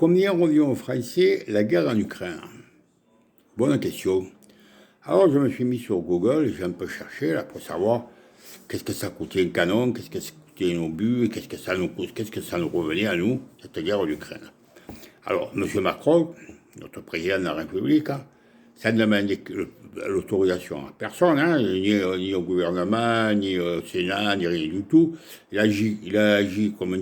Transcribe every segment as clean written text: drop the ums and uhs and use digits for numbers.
Combien revient aux Français la guerre en Ukraine? Bonne question. Alors je me suis mis sur Google et j'ai un peu cherché là, pour savoir qu'est-ce que ça coûtait un canon, qu'est-ce que ça coûtait un obus, et qu'est-ce que ça nous coûte, qu'est-ce que ça nous revenait à nous, cette guerre en Ukraine. Alors, M. Macron, notre président de la République, ça ne demande l'autorisation à personne, ni au gouvernement, ni au Sénat, ni rien du tout. Il a agi comme un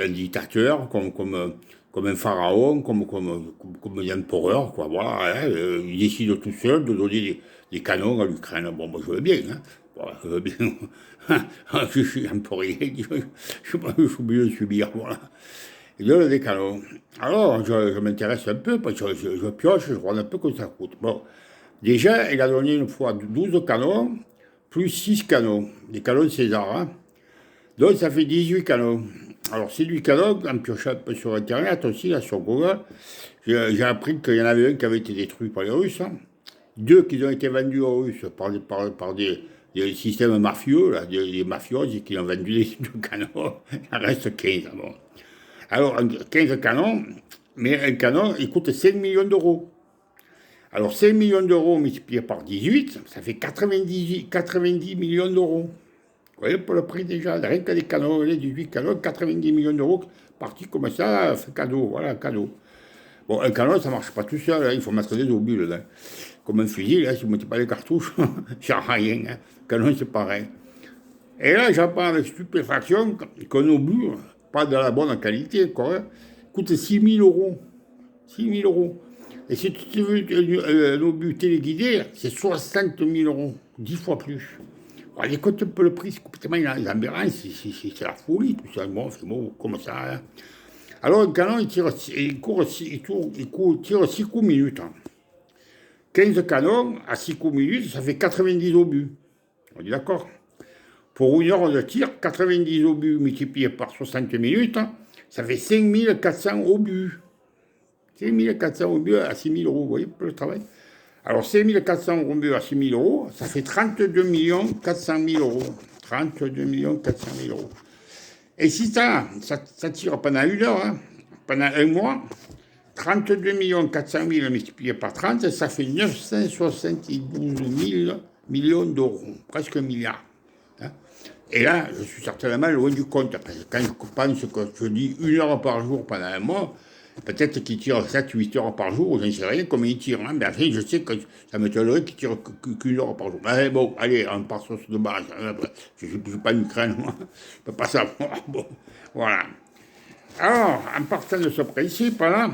dictateur, comme un pharaon, comme un empereur, quoi. Voilà, il décide tout seul de donner des canons à l'Ukraine. Bon, moi, je veux bien, hein. Voilà, je veux bien. Je suis un peu rien, je suis obligé de subir, voilà. Il donne des canons. Alors, je m'intéresse un peu, parce que je pioche, je regarde un peu que ça coûte. Bon, déjà, il a donné une fois 12 canons, plus 6 canons, des canons César, hein. Donc, ça fait 18 canons. Alors, ces 8 canons, en piochant un peu sur Internet aussi, là, sur Google, j'ai appris qu'il y en avait un qui avait été détruit par les Russes, hein. Deux qui ont été vendus aux Russes par des systèmes mafieux, là, des mafioses, qui ont vendu les deux canons. Il en reste 15. Bon. Alors, 15 canons, mais un canon, il coûte 5 millions d'euros. Alors, 5 millions d'euros multipliés par 18, ça fait 90 millions d'euros. Vous voyez, pour le prix déjà, rien que des canons, les 18 canons, 90 millions d'euros, parti comme ça, fait cadeau, voilà, cadeau. Bon, un canon, ça ne marche pas tout seul, hein, il faut mettre des obus dedans. Comme un fusil, là, si vous ne mettez pas les cartouches, ça ne sert à rien. Hein. Un canon, c'est pareil. Et là, j'apprends avec stupéfaction qu'un obus, pas de la bonne qualité, quoi, hein, coûte 6 000 euros. 6 000 euros. Et si tu veux un obus téléguidé, c'est 60 000 euros, 10 fois plus. Alors, les comptes un peu le prix, c'est complètement aberrant, c'est la folie, tout ça. Bon, c'est bon, comme ça. Hein. Alors, un canon, il tire 6 coups minutes. Hein. 15 canons à 6 coups minutes, ça fait 90 obus. On est d'accord? Pour une heure de tir, 90 obus multipliés par 60 minutes, ça fait 5400 obus. 5400 obus à 6 000 euros, vous voyez, pour le travail. Alors, 5400 obus à 6 000 euros, ça fait 32 400 000 euros. 32 400 000 euros. Et si ça tire pendant une heure, hein, pendant un mois, 32 400 000 multiplié par 30, ça fait 972 millions d'euros, presque un milliard. Hein. Et là, je suis certainement loin du compte, parce que quand je pense que je dis une heure par jour pendant un mois, peut-être qu'il tire 7-8 heures par jour, je ne sais rien comment il tire, hein, mais enfin, je sais que ça m'étonnerait qu'il tire qu'une heure par jour. Mais bon, allez, on part sur ce base. Hein, je ne suis pas en Ukraine, moi, je ne peux pas savoir. Bon, voilà. Alors, en partant de ce principe-là,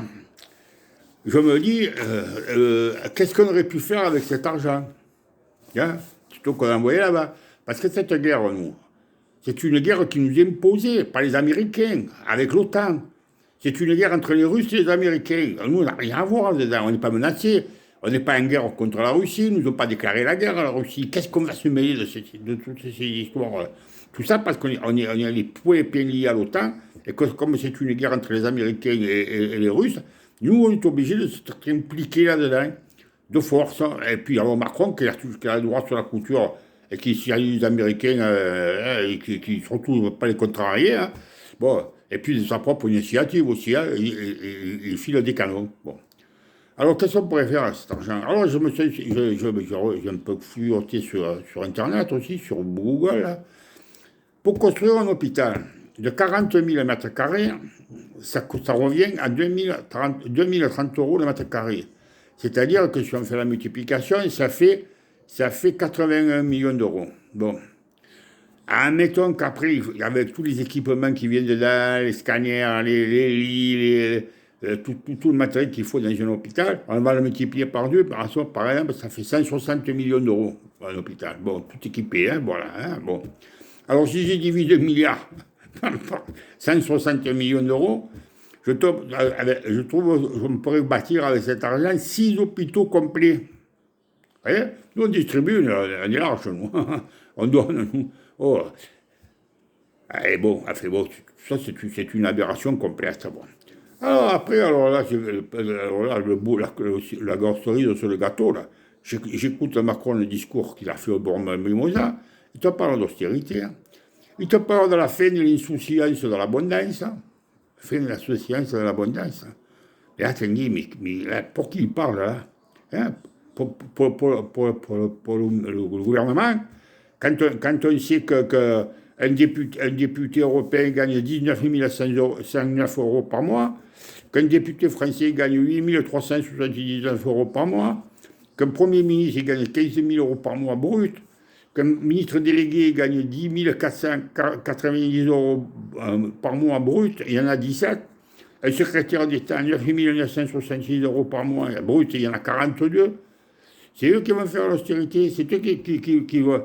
je me dis, qu'est-ce qu'on aurait pu faire avec cet argent, hein, plutôt qu'on l'envoyer là-bas. Parce que cette guerre, nous, c'est une guerre qui nous est imposée par les Américains, avec l'OTAN. C'est une guerre entre les Russes et les Américains. Nous, on n'a rien à voir dedans, on n'est pas menacés. On n'est pas en guerre contre la Russie, ils ne nous ont pas déclaré la guerre à la Russie. Qu'est-ce qu'on va se mêler de toutes ces histoires? Tout ça parce qu'on est les points bien liés à l'OTAN, et que comme c'est une guerre entre les Américains et les Russes, nous, on est obligés de s'impliquer là-dedans, de force. Et puis, alors Macron, qui a le droit sur la couture, et qui salue les Américains, et qui surtout pas les contrarier, hein. Bon, et puis de sa propre initiative aussi, hein, il file des canons. Bon. Alors, qu'est-ce qu'on pourrait faire avec cet argent? Alors, j'ai un peu fouilloté sur Internet aussi, sur Google, là. Pour construire un hôpital de 40 000 mètres carrés, ça revient à 2030 euros le mètre carré. C'est-à-dire que si on fait la multiplication, ça fait 81 millions d'euros. Bon. Admettons qu'après, avec tous les équipements qui viennent dedans, les scanners, les lits, tout le matériel qu'il faut dans un hôpital, on va le multiplier par deux, par exemple, ça fait 160 millions d'euros un hôpital. Bon, tout équipé, hein, voilà. Hein, bon. Alors, si j'ai divisé 2 milliards par 160 millions d'euros, je trouve que je me pourrais bâtir avec cet argent 6 hôpitaux complets. Vous voyez? Nous, on distribue, on est large, nous. On donne, nous. Oh. Et bon, ça, c'est une aberration complète. Bon. Alors, après, la grosse cerise sur le gâteau, là, j'écoute Macron, le discours qu'il a fait au bord de Mimosa. Il te parle d'austérité. Hein. Il te parle de la fin de l'insouciance, de l'abondance. fait la science de l'abondance. Et là, tu te dis, mais là, pour qui il parle, là? Hein? Pour le gouvernement, quand on sait un député européen gagne 19 109 euros par mois, qu'un député français gagne 8 379 euros par mois, qu'un premier ministre gagne 15 000 euros par mois brut, qu'un ministre délégué gagne 10 490 euros par mois brut, il y en a 17. Un secrétaire d'État, 9 966 euros par mois brut, il y en a 42. C'est eux qui vont faire l'austérité, c'est eux qui vont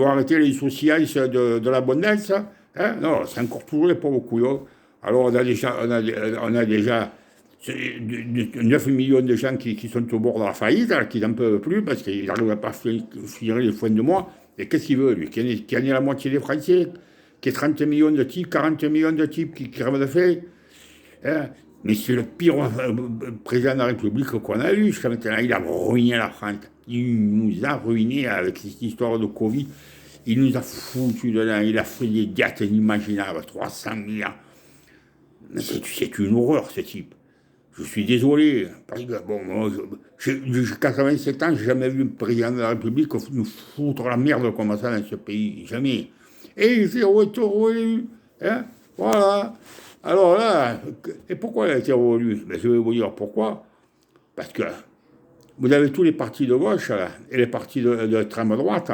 arrêter les insouciances de l'abondance. Hein? Non, c'est encore toujours les pauvres couillons. Alors on a déjà 9 millions de gens qui sont au bord de la faillite, qui n'en peuvent plus parce qu'ils n'arrivent pas à finir les fins de mois. Et qu'est-ce qu'il veut, lui? Qu'il y ait la moitié des Français, qu'il y ait 30 millions de types, 40 millions de types qui crèvent de faim. Hein? Mais c'est le pire président de la République qu'on a eu jusqu'à maintenant. Il a ruiné la France. Il nous a ruinés avec cette histoire de Covid. Il nous a foutu dedans. Il a fait des dettes inimaginables, 300 milliards. Mais c'est une horreur, ce type. Je suis désolé. Parce que, bon, moi, j'ai 87 ans, j'ai jamais vu un président de la République nous foutre la merde comme ça dans ce pays. Jamais. Et il s'est réélu. Hein? Voilà. Alors là, et pourquoi il a été réélu? Ben, je vais vous dire pourquoi. Parce que vous avez tous les partis de gauche là, et les partis de l'extrême droite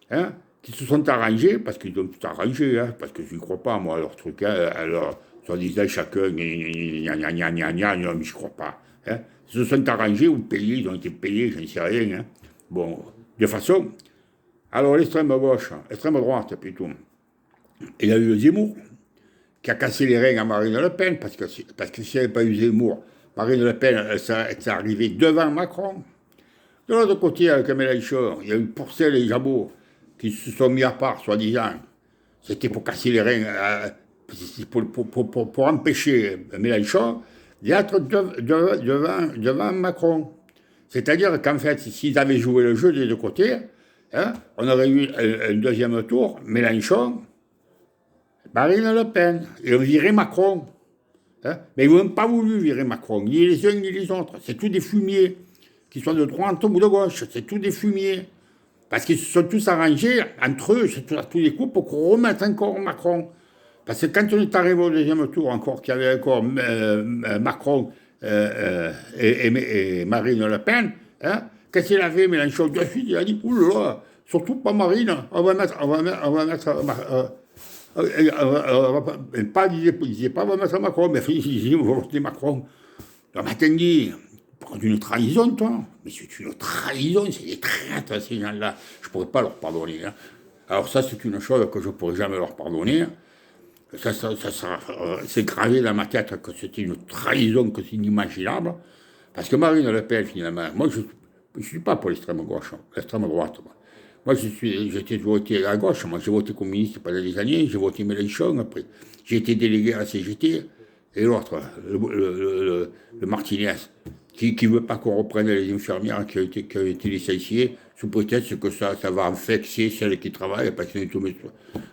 hein, qui se sont arrangés, parce qu'ils ont tout arrangé, hein, parce que je ne crois pas, moi, à leur truc, hein, alors, soi-disant chacun, mais je ne crois pas. Hein. Ils se sont arrangés ou payés, ils ont été payés, je ne sais rien. Hein. Bon, de façon. Alors, l'extrême gauche, l'extrême droite plutôt, il y a eu le Zemmour, qui a cassé les reins à Marine Le Pen, parce que s'il n'y avait pas eu Zemmour, Marine Le Pen, elle serait arrivée devant Macron. De l'autre côté, avec Mélenchon, il y a eu Pourcel et Jabot qui se sont mis à part, soi-disant. C'était pour casser les reins, pour empêcher Mélenchon d'être devant Macron. C'est-à-dire qu'en fait, s'ils avaient joué le jeu des deux côtés, hein, on aurait eu un deuxième tour, Mélenchon, Marine Le Pen, et on virait Macron. Hein? Mais ils n'ont pas voulu virer Macron, ni les uns ni les autres. C'est tous des fumiers, qui sont de droite ou de gauche. C'est tous des fumiers. Parce qu'ils se sont tous arrangés entre eux, à tous les coups, pour qu'on remette encore Macron. Parce que quand on est arrivé au deuxième tour, encore qu'il y avait encore Macron et Marine Le Pen, hein, qu'est-ce qu'il a fait, Mélenchon? De suite, il a dit, oulala, surtout pas Marine, on va mettre il disait pas, on va mettre Macron, mais il disait, on va voter Macron. Alors, m'attendez, pour une trahison, toi. Mais c'est une trahison, c'est des traîtres, ces gens-là. Je ne pourrais pas leur pardonner. Hein. Alors, ça, c'est une chose que je ne pourrais jamais leur pardonner. C'est gravé dans ma tête que c'était une trahison, que c'est inimaginable. Parce que Marine Le Pen, finalement, moi, je ne suis pas pour l'extrême gauche, l'extrême droite. Moi, j'ai voté à gauche. Moi, j'ai voté communiste pendant des années. J'ai voté Mélenchon après. J'ai été délégué à la CGT. Et l'autre, le Martinez, qui ne veut pas qu'on reprenne les infirmières qui ont été licenciées, sous prétexte que ça va infecter celles qui travaillent, parce qu'ils sont tombés.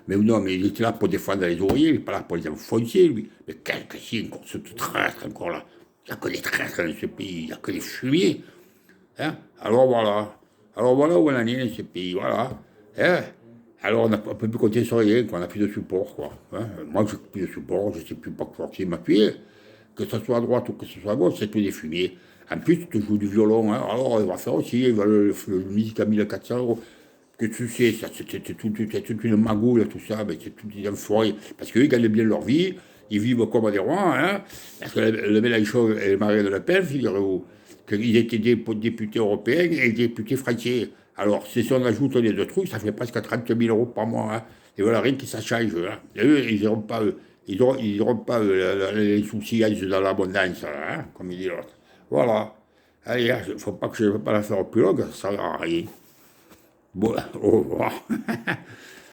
Mais non, mais il était là pour défendre les ouvriers, il n'est pas là pour les enfoncer, lui. Mais quel que c'est encore ce traître, encore là. Il n'y a que des traîtres dans ce pays, il n'y a que des fumiers. Hein? Alors voilà où on en est dans ce pays, voilà. Hein? Alors on ne peut plus compter sur rien, on n'a plus de support, quoi. Hein? Moi, je n'ai plus de support, je ne sais plus par qui m'appuyer. Que ce soit à droite ou que ce soit à gauche, c'est tout des fumiers. En plus, tu joues du violon, hein? Alors on va faire aussi, le musique à 1400 euros. Que tu sais, c'est toute une magoule, tout ça, mais c'est tout des enfoirés. Parce qu'eux, ils gagnent bien leur vie, ils vivent comme des rois, hein? Parce que le Mélenchon et Marine Le Pen, figurez-vous, qu'ils étaient des députés européens et députés français. Alors, si on ajoute les deux trucs, ça fait presque 30 000 euros par mois. Hein. Et voilà, rien que ça change. Hein. Et eux, ils n'auront pas, les soucis dans l'abondance, hein, comme il dit l'autre. Voilà. Allez, il ne faut pas que je ne vais pas la faire plus longue, ça ne sert à rien. Bon, au revoir.